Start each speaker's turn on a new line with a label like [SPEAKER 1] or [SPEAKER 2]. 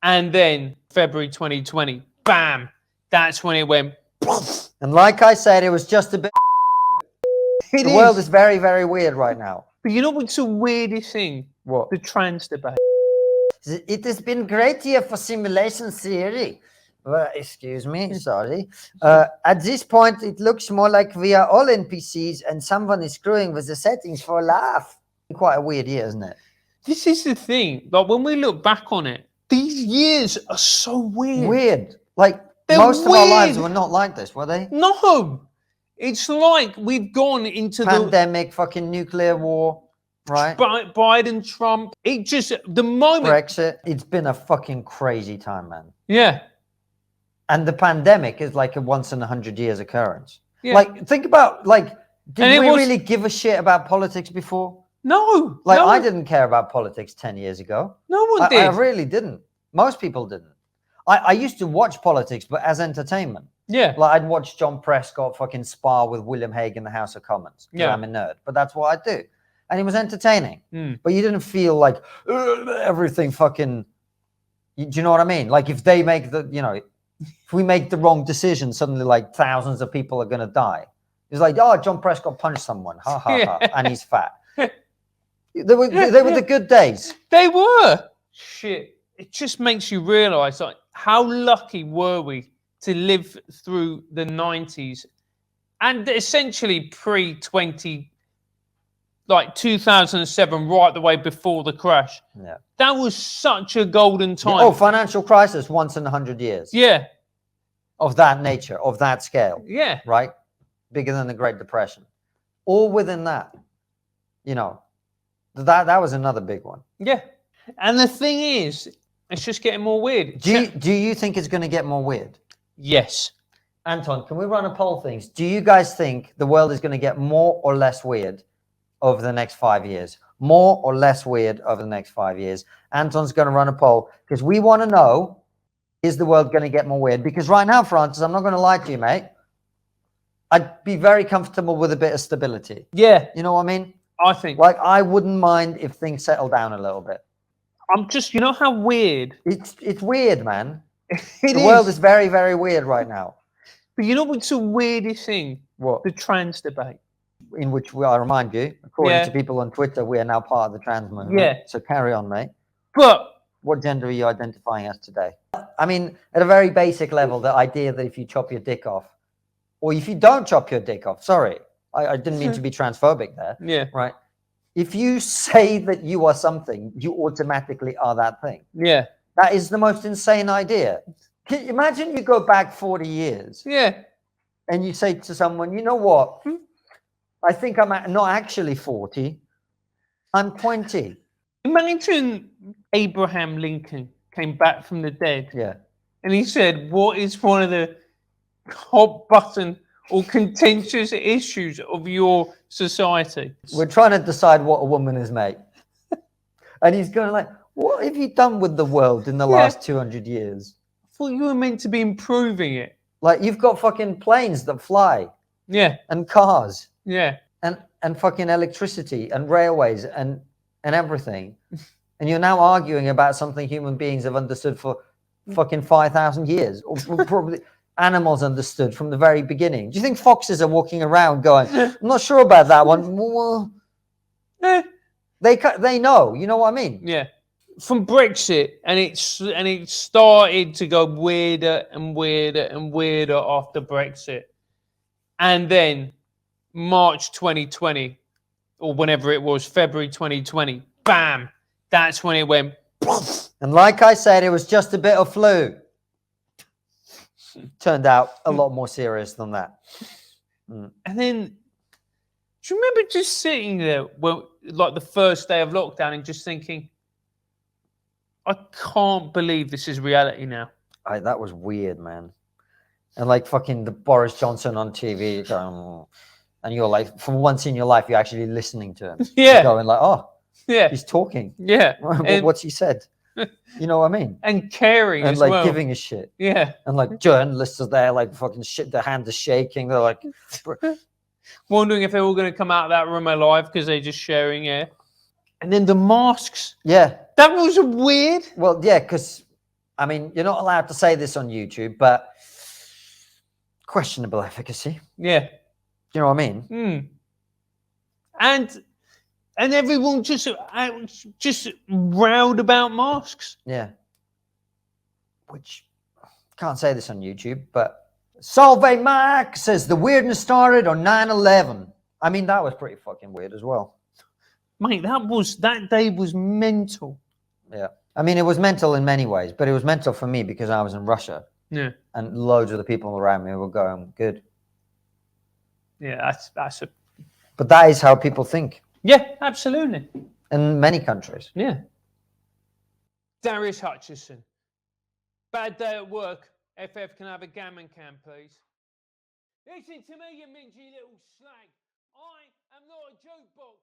[SPEAKER 1] And then February 2020, bam, that's when it went.
[SPEAKER 2] And like I said, it was just a bit. The world is very, very weird right now.
[SPEAKER 1] But you know what's the weirdest thing?
[SPEAKER 2] What?
[SPEAKER 1] The trans debate.
[SPEAKER 2] It has been great here for simulation theory. Well, excuse me, sorry. At this point, it looks more like we are all NPCs and someone is screwing with the settings for a laugh. Quite a weird year, isn't it?
[SPEAKER 1] This is the thing. Like when we look back on it, these years are so weird.
[SPEAKER 2] Weird. Like most of our lives were not like this, were they?
[SPEAKER 1] No. It's like we've gone into
[SPEAKER 2] pandemic, fucking nuclear war, right?
[SPEAKER 1] Biden, Trump. It just, the moment.
[SPEAKER 2] Brexit. It's been a fucking crazy time, man.
[SPEAKER 1] Yeah.
[SPEAKER 2] And the pandemic is like a once in 100 years occurrence.
[SPEAKER 1] Yeah.
[SPEAKER 2] Like, think about, like, did we really give a shit about politics before?
[SPEAKER 1] No.
[SPEAKER 2] Like, I didn't care about politics 10 years ago.
[SPEAKER 1] No one did.
[SPEAKER 2] I really didn't. Most people didn't. I used to watch politics, but as entertainment.
[SPEAKER 1] Yeah.
[SPEAKER 2] Like, I'd watch John Prescott fucking spar with William Hague in the House of Commons. Yeah. I'm a nerd, but that's what I do. And it was entertaining. But you didn't feel like everything fucking, do you know what I mean? Like, if they make the, you know, if we make the wrong decision, suddenly like thousands of people are going to die. It's like, oh, John Prescott punched someone. Ha, ha, ha. And he's fat. They were the good days.
[SPEAKER 1] They were. Shit. It just makes you realize, like, how lucky were we to live through the 90s and essentially pre-20, like 2007, right the way before the crash.
[SPEAKER 2] Yeah.
[SPEAKER 1] That was such a golden time.
[SPEAKER 2] Oh, financial crisis once in 100 years.
[SPEAKER 1] Yeah.
[SPEAKER 2] Of that nature, of that scale.
[SPEAKER 1] Yeah.
[SPEAKER 2] Right? Bigger than the Great Depression. All within that. You know, that was another big one.
[SPEAKER 1] Yeah. And the thing is, it's just getting more weird.
[SPEAKER 2] Do you think it's going to get more weird?
[SPEAKER 1] Yes.
[SPEAKER 2] Anton, can we run a poll things? Do you guys think the world is going to get more or less weird over the next 5 years? More or less weird over the next 5 years? Anton's going to run a poll because we want to know, is the world going to get more weird? Because right now, Francis, I'm not going to lie to you, mate. I'd be very comfortable with a bit of stability.
[SPEAKER 1] Yeah.
[SPEAKER 2] You know what I mean?
[SPEAKER 1] I think.
[SPEAKER 2] Like, I wouldn't mind if things settle down a little bit.
[SPEAKER 1] I'm just, you know how weird?
[SPEAKER 2] It's weird, man. The world is very, very weird right now.
[SPEAKER 1] But you know what's the weirdest thing?
[SPEAKER 2] What?
[SPEAKER 1] The trans debate.
[SPEAKER 2] In which I remind you, according to people on Twitter, we are now part of the trans movement.
[SPEAKER 1] Yeah.
[SPEAKER 2] So carry on, mate.
[SPEAKER 1] But
[SPEAKER 2] what gender are you identifying as today? I mean, at a very basic level, the idea that if you chop your dick off, or if you don't chop your dick off, sorry, I didn't mean to be transphobic there.
[SPEAKER 1] Yeah.
[SPEAKER 2] Right. If you say that you are something, you automatically are that thing.
[SPEAKER 1] Yeah.
[SPEAKER 2] That is the most insane idea. Can you imagine you go back 40 years.
[SPEAKER 1] Yeah.
[SPEAKER 2] And you say to someone, you know what? I think I'm not actually 40. I'm 20.
[SPEAKER 1] Imagine Abraham Lincoln came back from the dead.
[SPEAKER 2] Yeah.
[SPEAKER 1] And he said, what is one of the hot button or contentious issues of your society?
[SPEAKER 2] We're trying to decide what a woman is, mate. And he's going like, what have you done with the world in the last 200 years?
[SPEAKER 1] I thought you were meant to be improving it.
[SPEAKER 2] Like, you've got fucking planes that fly.
[SPEAKER 1] Yeah.
[SPEAKER 2] And cars.
[SPEAKER 1] Yeah.
[SPEAKER 2] And fucking electricity and railways and everything. And you're now arguing about something human beings have understood for fucking 5,000 years. Or probably animals understood from the very beginning. Do you think foxes are walking around going, I'm not sure about that one? Well, they know. You know what I mean?
[SPEAKER 1] Yeah. From Brexit, and it started to go weirder and weirder and weirder after Brexit. And then March 2020, or whenever it was, February 2020, bam, that's when it went.
[SPEAKER 2] And like I said, it was just a bit of flu. Turned out a lot more serious than that.
[SPEAKER 1] And then, do you remember just sitting there, well, like the first day of lockdown, and just thinking, I can't believe this is reality now.
[SPEAKER 2] That was weird, man. And like fucking the Boris Johnson on TV going, and you're like, for once in your life, you're actually listening to him.
[SPEAKER 1] Yeah.
[SPEAKER 2] You're going like, oh,
[SPEAKER 1] yeah,
[SPEAKER 2] he's talking.
[SPEAKER 1] Yeah.
[SPEAKER 2] What's he said? You know what I mean?
[SPEAKER 1] And caring
[SPEAKER 2] and
[SPEAKER 1] as
[SPEAKER 2] like
[SPEAKER 1] well.
[SPEAKER 2] Giving a shit.
[SPEAKER 1] Yeah.
[SPEAKER 2] And like journalists are there, like fucking shit. Their hand is shaking. They're like,
[SPEAKER 1] wondering if they're all going to come out of that room alive because they're just sharing air. And then the masks.
[SPEAKER 2] Yeah.
[SPEAKER 1] That was weird.
[SPEAKER 2] Well, yeah, because I mean, you're not allowed to say this on YouTube, but questionable efficacy.
[SPEAKER 1] Yeah.
[SPEAKER 2] You know what I mean?
[SPEAKER 1] Mm. And everyone just rowed about masks.
[SPEAKER 2] Yeah. Which, can't say this on YouTube, but Solveig Mark says the weirdness started on 9/11. I mean, that was pretty fucking weird as well.
[SPEAKER 1] Mate, that day was mental.
[SPEAKER 2] Yeah. I mean, it was mental in many ways, but it was mental for me because I was in Russia.
[SPEAKER 1] Yeah.
[SPEAKER 2] And loads of the people around me were going, good.
[SPEAKER 1] Yeah, that's a...
[SPEAKER 2] But that is how people think.
[SPEAKER 1] Yeah, absolutely.
[SPEAKER 2] In many countries.
[SPEAKER 1] Yeah. Darius Hutchison. Bad day at work. FF can have a gammon can, please. Listen to me, you mingy little slag. I am not a jukebox.